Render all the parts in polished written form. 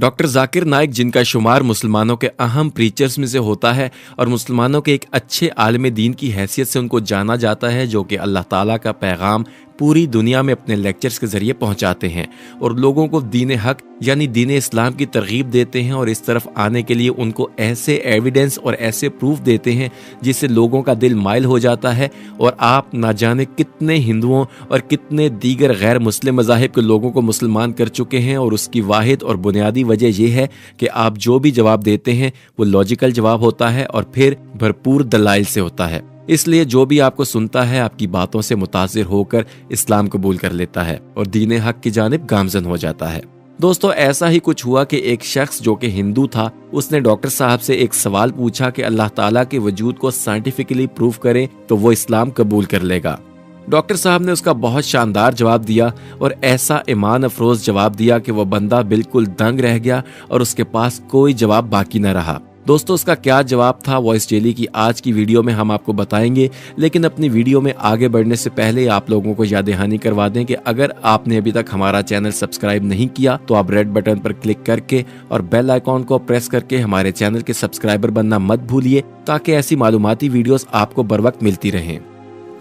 Doctor Zakir Naik, जिनका शुमार मुसलमानों के अहम प्रीचर्स में से होता है और मुसलमानों के एक अच्छे आलिम दीन की हैसियत से उनको जाना जाता है, जो कि अल्लाह ताला का पैगाम पूरी दुनिया में अपने लेक्चर्स के जरिए पहुंचाते हैं और लोगों को दीन हक यानी दीन इस्लाम की तरगीब देते हैं और इस तरफ आने के लिए उनको ऐसे एविडेंस और ऐसे प्रूफ देते हैं जिससे लोगों का दिल माइल हो जाता है। और आप ना जाने कितने हिंदुओं और कितने दीगर गैर मुस्लिम मज़ाहिब के लोगों को मुसलमान कर चुके हैं, और उसकी वाहिद और बुनियादी वजह यह है कि आप जो भी जवाब देते हैं वो लॉजिकल जवाब होता है और फिर भरपूर दलाइल से होता है। इसलिए जो भी आपको सुनता है आपकी बातों से मुतासिर होकर इस्लाम कबूल कर लेता है और दीन हक की जानिब गामजन हो जाता है। दोस्तों, ऐसा ही कुछ हुआ कि एक शख्स जो कि हिंदू था, उसने डॉक्टर साहब से एक सवाल पूछा कि अल्लाह ताला के वजूद को साइंटिफिकली प्रूव करें तो वो इस्लाम कबूल कर लेगा। डॉक्टर साहब ने उसका बहुत शानदार जवाब दिया और ऐसा ईमान अफरोज जवाब दिया कि वह बंदा बिल्कुल दंग रह गया और उसके पास कोई जवाब बाकी न रहा। दोस्तों, उसका क्या जवाब था वॉइस डेली की आज की वीडियो में हम आपको बताएंगे, लेकिन अपनी वीडियो में आगे बढ़ने से पहले आप लोगों को याद दहानी करवा दें कि अगर आपने अभी तक हमारा चैनल सब्सक्राइब नहीं किया तो आप रेड बटन पर क्लिक करके और बेल आइकॉन को प्रेस करके हमारे चैनल के सब्सक्राइबर बनना मत भूलिए, ताकि ऐसी मालूमाती वीडियोस आपको बर वक्त मिलती रहें।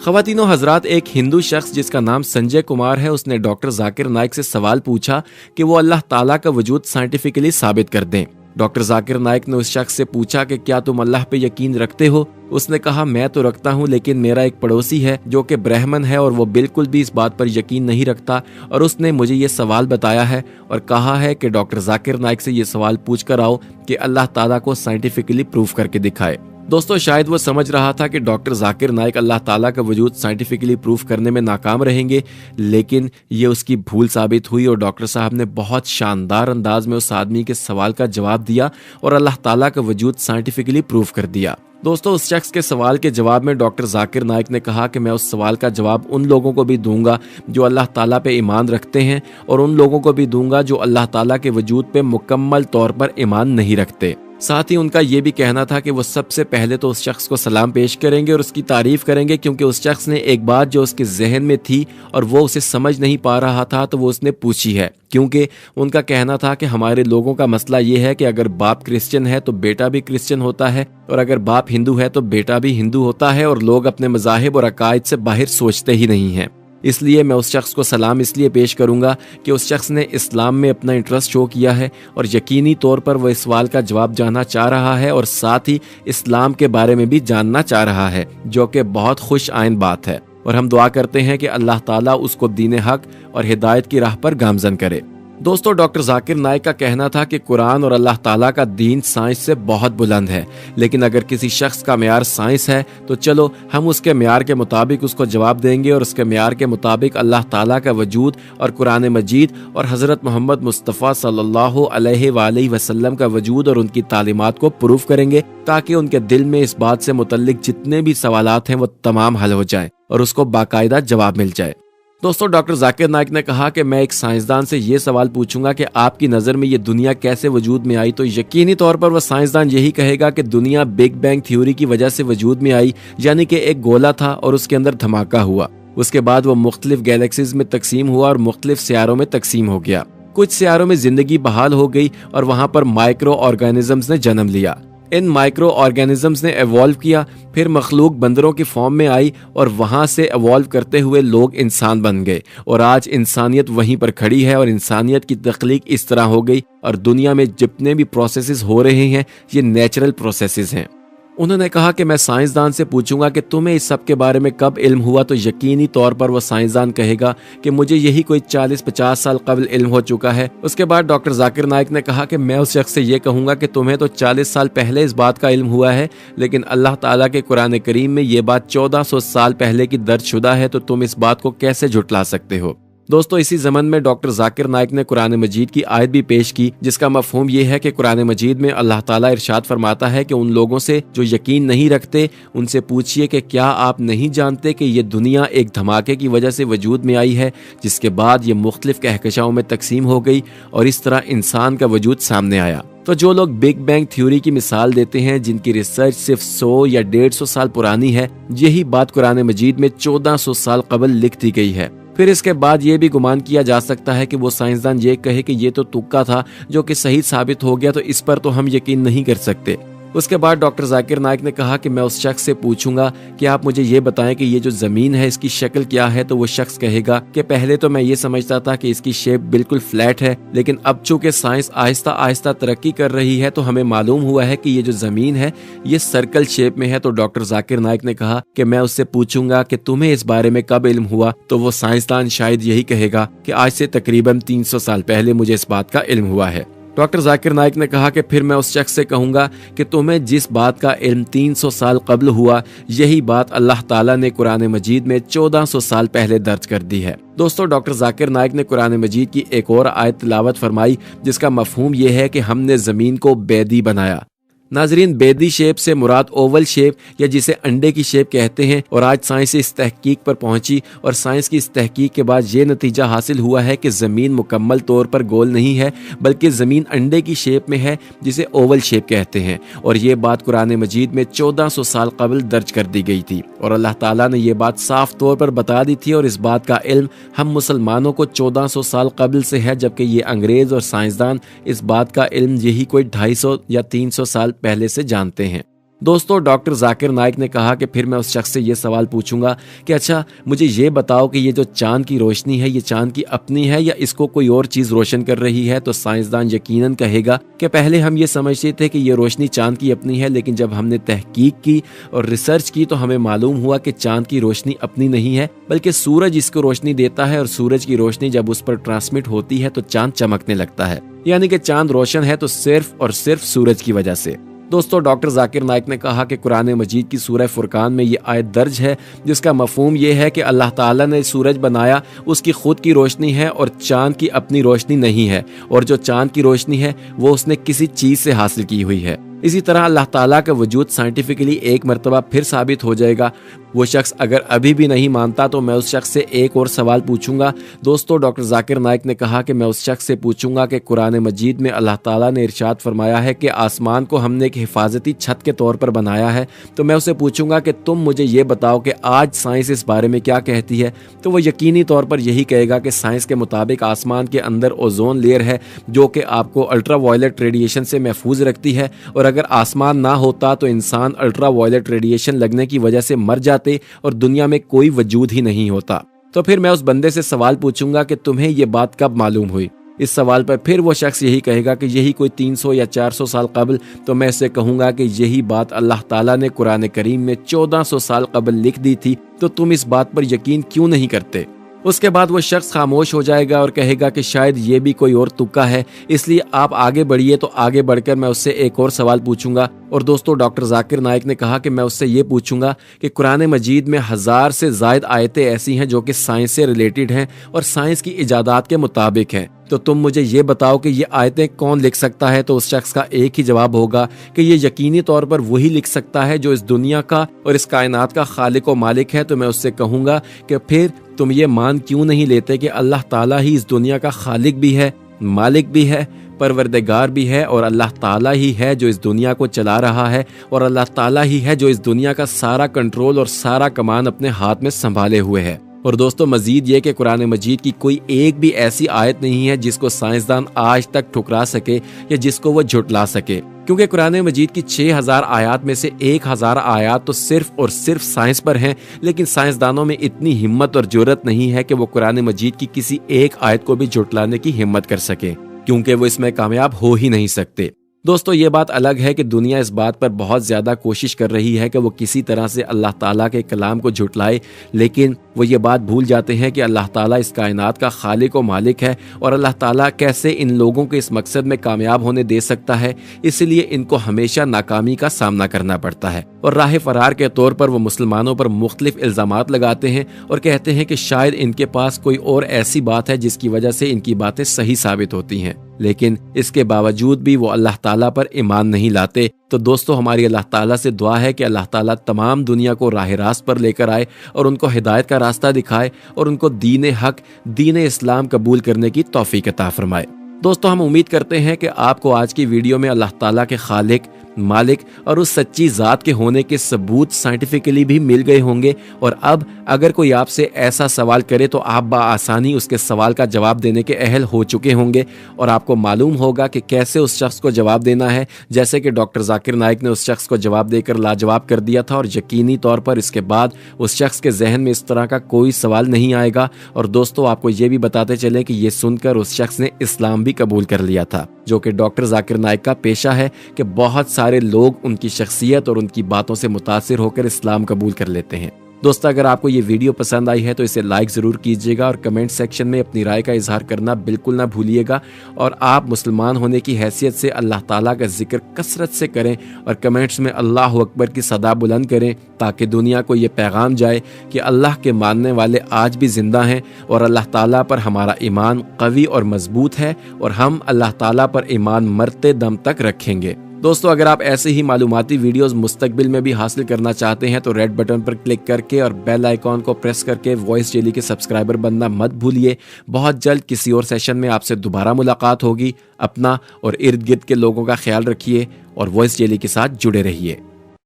ख़वातीनो हजरात, एक हिंदू शख्स जिसका नाम संजय कुमार है, उसने डॉक्टर जाकिर नाइक से सवाल पूछा कि वो अल्लाह ताला का वजूद साइंटिफिकली साबित कर दें। डॉक्टर जाकिर नाइक ने उस शख्स से पूछा कि क्या तुम अल्लाह पे यकीन रखते हो? उसने कहा, मैं तो रखता हूँ, लेकिन मेरा एक पड़ोसी है जो कि ब्राह्मण है और वो बिल्कुल भी इस बात पर यकीन नहीं रखता, और उसने मुझे ये सवाल बताया है और कहा है कि डॉक्टर जाकिर नाइक से ये सवाल पूछ कर आओ कि अल्लाह ताला को साइंटिफिकली प्रूफ करके दिखाए। दोस्तों, शायद वो समझ रहा था कि डॉक्टर जाकिर नाइक अल्लाह ताला का वजूद साइंटिफिकली प्रूफ करने में नाकाम रहेंगे, लेकिन ये उसकी भूल साबित हुई और डॉक्टर साहब ने बहुत शानदार अंदाज में उस आदमी के सवाल का जवाब दिया और अल्लाह ताला का वजूद साइंटिफिकली प्रूफ कर दिया। दोस्तों, उस शख्स के सवाल के जवाब में डॉक्टर जाकिर नाइक ने कहा कि मैं उस सवाल का जवाब उन लोगों को भी दूंगा जो अल्लाह ताला पे ईमान रखते हैं और उन लोगों को भी दूंगा जो अल्लाह ताला के वजूद पे मुकम्मल तौर पर ईमान नहीं रखते। साथ ही उनका ये भी कहना था कि वो सबसे पहले तो उस शख्स को सलाम पेश करेंगे और उसकी तारीफ करेंगे, क्योंकि उस शख्स ने एक बात जो उसके जहन में थी और वो उसे समझ नहीं पा रहा था तो वो उसने पूछी है। क्योंकि उनका कहना था कि हमारे लोगों का मसला ये है कि अगर बाप क्रिश्चियन है तो बेटा भी क्रिश्चियन होता है, और अगर बाप हिंदू है तो बेटा भी हिंदू होता है, और लोग अपने मज़ाहिब और अकायद से बाहर सोचते ही नहीं हैं। इसलिए मैं उस शख्स को सलाम इसलिए पेश करूंगा कि उस शख्स ने इस्लाम में अपना इंटरेस्ट शो किया है और यकीनी तौर पर वह इस सवाल का जवाब जानना चाह रहा है और साथ ही इस्लाम के बारे में भी जानना चाह रहा है, जो कि बहुत खुश आइन बात है। और हम दुआ करते हैं कि अल्लाह ताला उसको दीन हक और हिदायत की राह पर गामजन करे। दोस्तों, डॉक्टर जाकिर नाइक का कहना था कि कुरान और अल्लाह ताला का दीन साइंस से बहुत बुलंद है, लेकिन अगर किसी शख्स का म्यार साइंस है तो चलो हम उसके म्यार के मुताबिक उसको जवाब देंगे और उसके म्यार के मुताबिक अल्लाह ताला का वजूद और कुरान मजीद और हज़रत मोहम्मद मुस्तफ़ा सल्लल्लाहु अलैहि वसल्लम का वजूद और उनकी तालीमात को प्रूफ करेंगे, ताकि उनके दिल में इस बात से मुतल्लिक जितने भी सवालात हैं वो तमाम हल हो जाएं और उसको बाकायदा जवाब मिल जाए। दोस्तों, डॉक्टर जाकिर नाइक ने कहा कि मैं एक साइंसदान से ये सवाल पूछूंगा कि आपकी नज़र में ये दुनिया कैसे वजूद में आई, तो यकीनी तौर पर वह साइंसदान यही कहेगा कि दुनिया बिग बैंग थ्योरी की वजह से वजूद में आई, यानी कि एक गोला था और उसके अंदर धमाका हुआ। उसके बाद वो मुख्तलिफ गैलेक्सीज में तकसीम हुआ और मुख्तलिफ सियारों में तकसीम हो गया। कुछ सियारों में जिंदगी बहाल हो गई और वहां पर माइक्रो ऑर्गेनिजम्स ने जन्म लिया। इन माइक्रो ऑर्गेनिजम्स ने एवॉल्व किया, फिर मखलूक बंदरों की फॉर्म में आई और वहां से एवॉल्व करते हुए लोग इंसान बन गए, और आज इंसानियत वहीं पर खड़ी है और इंसानियत की तख्लीक इस तरह हो गई और दुनिया में जितने भी प्रोसेसेस हो रहे हैं ये नेचुरल प्रोसेसेस हैं। उन्होंने कहा कि मैं साइंसदान से पूछूंगा कि तुम्हें इस सब के बारे में कब इल्म हुआ, तो यकीनी तौर पर वो साइंसदान कहेगा कि मुझे यही कोई 40-50 साल कबल इल्म हो चुका है। उसके बाद डॉक्टर जाकिर नाइक ने कहा कि मैं उस शख्स से ये कहूंगा कि तुम्हें तो 40 साल पहले इस बात का इल्म हुआ है, लेकिन अल्लाह ताला के कुरान करीम में ये बात 1400 साल पहले की दर्ज शुदा है, तो तुम इस बात को कैसे झुटला सकते हो। दोस्तों, इसी ज़मन में डॉक्टर जाकिर नाइक ने कुरान मजीद की आयत भी पेश की, जिसका मफहूम ये है कि कुरान मजीद में अल्लाह ताला इरशाद फरमाता है कि उन लोगों से जो यकीन नहीं रखते उनसे पूछिए कि क्या आप नहीं जानते कि ये दुनिया एक धमाके की वजह से वजूद में आई है, जिसके बाद ये मुख्तलिफ कहकशाओं में तकसीम हो गई और इस तरह इंसान का वजूद सामने आया। तो जो लोग बिग बैंग थ्योरी की मिसाल देते हैं, जिनकी रिसर्च सिर्फ 100 या 150 साल पुरानी है, यही बात कुरान मजीद में 1400 साल कबल लिख दी गई है। फिर इसके बाद ये भी गुमान किया जा सकता है कि वो साइंसदान ये कहे कि ये तो तुक्का था जो कि सही साबित हो गया, तो इस पर तो हम यकीन नहीं कर सकते। उसके बाद डॉक्टर जाकिर नाइक ने कहा कि मैं उस शख्स से पूछूंगा कि आप मुझे ये बताएं कि ये जो ज़मीन है इसकी शक्ल क्या है। तो वो शख्स कहेगा कि पहले तो मैं ये समझता था कि इसकी शेप बिल्कुल फ्लैट है, लेकिन अब चूंकि साइंस आहिस्ता आहिस्ता तरक्की कर रही है तो हमें मालूम हुआ है कि ये जो ज़मीन है ये सर्कल शेप में है। तो डॉक्टर जाकिर नाइक ने कहा कि मैं उससे पूछूंगा कि तुम्हें इस बारे में कब इल्म हुआ। तो वो साइंसदान शायद यही कहेगा कि आज से तकरीबन 300 साल पहले मुझे इस बात का इल्म हुआ है। डॉक्टर जाकिर नाइक ने कहा कि फिर मैं उस शख्स से कहूंगा कि तुम्हें जिस बात का इल्म 300 साल कब्ल हुआ, यही बात अल्लाह ताला ने कुरान मजीद में 1400 साल पहले दर्ज कर दी है। दोस्तों, डॉक्टर जाकिर नाइक ने कुरान मजीद की एक और आयत तिलावत फरमाई जिसका मफहूम यह है कि हमने जमीन को बेदी बनाया। नाजरीन, बेदी शेप से मुराद ओवल शेप या जिसे अंडे की शेप कहते हैं। और आज साइंस इस तहकीक पर पहुंची और साइंस की इस तहकीक के बाद ये नतीजा हासिल हुआ है कि ज़मीन मुकम्मल तौर पर गोल नहीं है, बल्कि ज़मीन अंडे की शेप में है जिसे ओवल शेप कहते हैं। और ये बात कुरान मजीद में 1400 साल कबल दर्ज कर दी गई थी और अल्लाह ताला ने यह बात साफ तौर पर बता दी थी। और इस बात का इल्म हम मुसलमानों को 1400 साल कबल से है, जबकि ये अंग्रेज और साइंसदान इस बात का इल्म यही कोई 250 या 300 साल पहले से जानते हैं। दोस्तों, डॉक्टर जाकिर नाइक ने कहा कि फिर मैं उस शख्स से ये सवाल पूछूंगा कि अच्छा मुझे ये बताओ कि ये जो चांद की रोशनी है ये चांद की अपनी है या इसको कोई और चीज रोशन कर रही है। तो साइंसदान यकीनन कहेगा कि पहले हम ये समझते थे कि ये रोशनी चांद की अपनी है, लेकिन जब हमने तहकीक की और रिसर्च की तो हमें मालूम हुआ कि चांद की रोशनी अपनी नहीं है, बल्कि सूरज इसको रोशनी देता है और सूरज की रोशनी जब उस पर ट्रांसमिट होती है तो चांद चमकने लगता है। यानी कि चांद रोशन है तो सिर्फ और सिर्फ सूरज की वजह से। दोस्तों, डॉक्टर जाकिर नाइक ने कहा कि कुरान मजीद की सूरह फुरकान में ये आयत दर्ज है जिसका मफहूम ये है कि अल्लाह ताला ने सूरज बनाया, उसकी खुद की रोशनी है और चांद की अपनी रोशनी नहीं है, और जो चांद की रोशनी है वो उसने किसी चीज से हासिल की हुई है। इसी तरह अल्लाह ताला का वजूद साइंटिफिकली एक मरतबा फिर साबित हो जाएगा। वो शख्स अगर अभी भी नहीं मानता तो मैं उस शख्स से एक और सवाल पूछूंगा। दोस्तों, डॉक्टर जाकिर नाइक ने कहा कि मैं उस शख्स से पूछूंगा कि कुरान मजीद में अल्लाह ताला ने इरशाद फरमाया है कि आसमान को हमने एक हिफाजती छत के तौर पर बनाया है। तो मैं उसे पूछूंगा कि तुम मुझे ये बताओ कि आज साइंस इस बारे में क्या कहती है। तो वो यकीनी तौर पर यही कहेगा कि साइंस के मुताबिक आसमान के अंदर ओजोन लेयर है जो कि आपको अल्ट्रा वायलेट रेडिएशन से महफूज रखती है, और अगर आसमान ना होता तो इंसान अल्ट्रा वायलेट रेडिएशन लगने की वजह से मर जाते और दुनिया में कोई वजूद ही नहीं होता। तो फिर मैं उस बंदे से सवाल पूछूंगा कि तुम्हें ये बात कब मालूम हुई। इस सवाल पर फिर वो शख्स यही कहेगा कि यही कोई 300 या 400 साल कबल। तो मैं इससे कहूंगा कि यही बात अल्लाह ताला ने कुरान करीम में 1400 साल कबल लिख दी थी, तो तुम इस बात पर यकीन क्यों नहीं करते। उसके बाद वो शख्स खामोश हो जाएगा और कहेगा कि शायद ये भी कोई और तुक्का है, इसलिए आप आगे बढ़िए। तो आगे बढ़कर मैं उससे एक और सवाल पूछूंगा। और दोस्तों, डॉक्टर जाकिर नाइक ने कहा कि मैं उससे ये पूछूंगा कि कुरान मजीद में 1000 से ज़ायद आयतें ऐसी हैं जो कि साइंस से रिलेटेड हैं और साइंस की इजादात के मुताबिक हैं। तो तुम मुझे ये बताओ कि ये आयतें कौन लिख सकता है। तो उस शख्स का एक ही जवाब होगा कि ये यकीनी तौर पर वही लिख सकता है जो इस दुनिया का और इस कायनात का खालिक और मालिक है। तो मैं उससे कहूंगा कि फिर तुम ये मान क्यों नहीं लेते कि अल्लाह ताला ही इस दुनिया का खालिक भी है, मालिक भी है, परवरदिगार भी है, और अल्लाह ताला ही है जो इस दुनिया को चला रहा है, और अल्लाह ताला ही है जो इस दुनिया का सारा कंट्रोल और सारा कमान अपने हाथ में संभाले हुए है। और दोस्तों, मजीद ये कि कुरान मजीद की कोई एक भी ऐसी आयत नहीं है जिसको साइंसदान आज तक ठुकरा सके या जिसको वो झुटला सके, क्योंकि कुरान मजीद की 6000 आयात में से 1000 आयात तो सिर्फ और सिर्फ साइंस पर हैं। लेकिन साइंसदानों में इतनी हिम्मत और जुर्रत नहीं है कि वो कुरान मजीद की किसी एक आयत को भी झुटलाने की हिम्मत कर सके, क्योंकि वो इसमें कामयाब हो ही नहीं सकते। दोस्तों, ये बात अलग है कि दुनिया इस बात पर बहुत ज़्यादा कोशिश कर रही है कि वो किसी तरह से अल्लाह ताला के कलाम को झुटलाए, लेकिन वो ये बात भूल जाते हैं कि अल्लाह ताला इस कायनात का खालिक और मालिक है, और अल्लाह ताला कैसे इन लोगों को इस मकसद में कामयाब होने दे सकता है। इसलिए इनको हमेशा नाकामी का सामना करना पड़ता है, और राह फरार के तौर पर वो मुसलमानों पर मुख्तलिफ इल्ज़ामात लगाते हैं और कहते हैं कि शायद इनके पास कोई और ऐसी बात है जिसकी वजह से इनकी बातें सही साबित होती हैं, लेकिन इसके बावजूद भी वो अल्लाह ताला पर ईमान नहीं लाते। तो दोस्तों, हमारी अल्लाह ताला से दुआ है कि अल्लाह ताला तमाम दुनिया को राह रास्त पर लेकर आए और उनको हिदायत का रास्ता दिखाए और उनको दीन हक, दीन इस्लाम कबूल करने की तौफीक अता फरमाए। दोस्तों, हम उम्मीद करते हैं कि आपको आज की वीडियो में अल्लाह ताला के खालिक, मालिक और उस सच्ची ज़ात के होने के सबूत साइंटिफिकली भी मिल गए होंगे। और अब अगर कोई आपसे ऐसा सवाल करे तो आप बआसानी उसके सवाल का जवाब देने के अहल हो चुके होंगे और आपको मालूम होगा कि कैसे उस शख्स को जवाब देना है, जैसे कि डॉक्टर जाकिर नाइक ने उस शख्स को जवाब देकर लाजवाब कर दिया था। और यकीनी तौर पर इसके बाद उस शख्स के जहन में इस तरह का कोई सवाल नहीं आएगा। और दोस्तों, आपको ये भी बताते चले कि ये सुनकर उस शख्स ने इस्लाम भी कबूल कर लिया था, जो कि डॉक्टर जाकिर नाइक का पेशा है कि बहुत सारे लोग उनकी शख्सियत और उनकी बातों से मुतासिर होकर इस्लाम कबूल कर लेते हैं। दोस्तों, अगर आपको ये वीडियो पसंद आई है तो इसे लाइक ज़रूर कीजिएगा और कमेंट सेक्शन में अपनी राय का इजहार करना बिल्कुल ना भूलिएगा। और आप मुसलमान होने की हैसियत से अल्लाह ताला का जिक्र कसरत से करें और कमेंट्स में अल्लाह अकबर की सदा बुलंद करें, ताकि दुनिया को ये पैगाम जाए कि अल्लाह के मानने वाले आज भी जिंदा हैं और अल्लाह ताला पर हमारा ईमान कवी और मजबूत है और हम अल्लाह ताला पर ईमान मरते दम तक रखेंगे। दोस्तों, अगर आप ऐसे ही मालूमाती वीडियोस मुस्तकबिल में भी हासिल करना चाहते हैं तो रेड बटन पर क्लिक करके और बेल आइकॉन को प्रेस करके वॉइस डेली के सब्सक्राइबर बनना मत भूलिए। बहुत जल्द किसी और सेशन में आपसे दोबारा मुलाकात होगी। अपना और इर्द गिर्द के लोगों का ख्याल रखिए और वॉइस डेली के साथ जुड़े रहिए।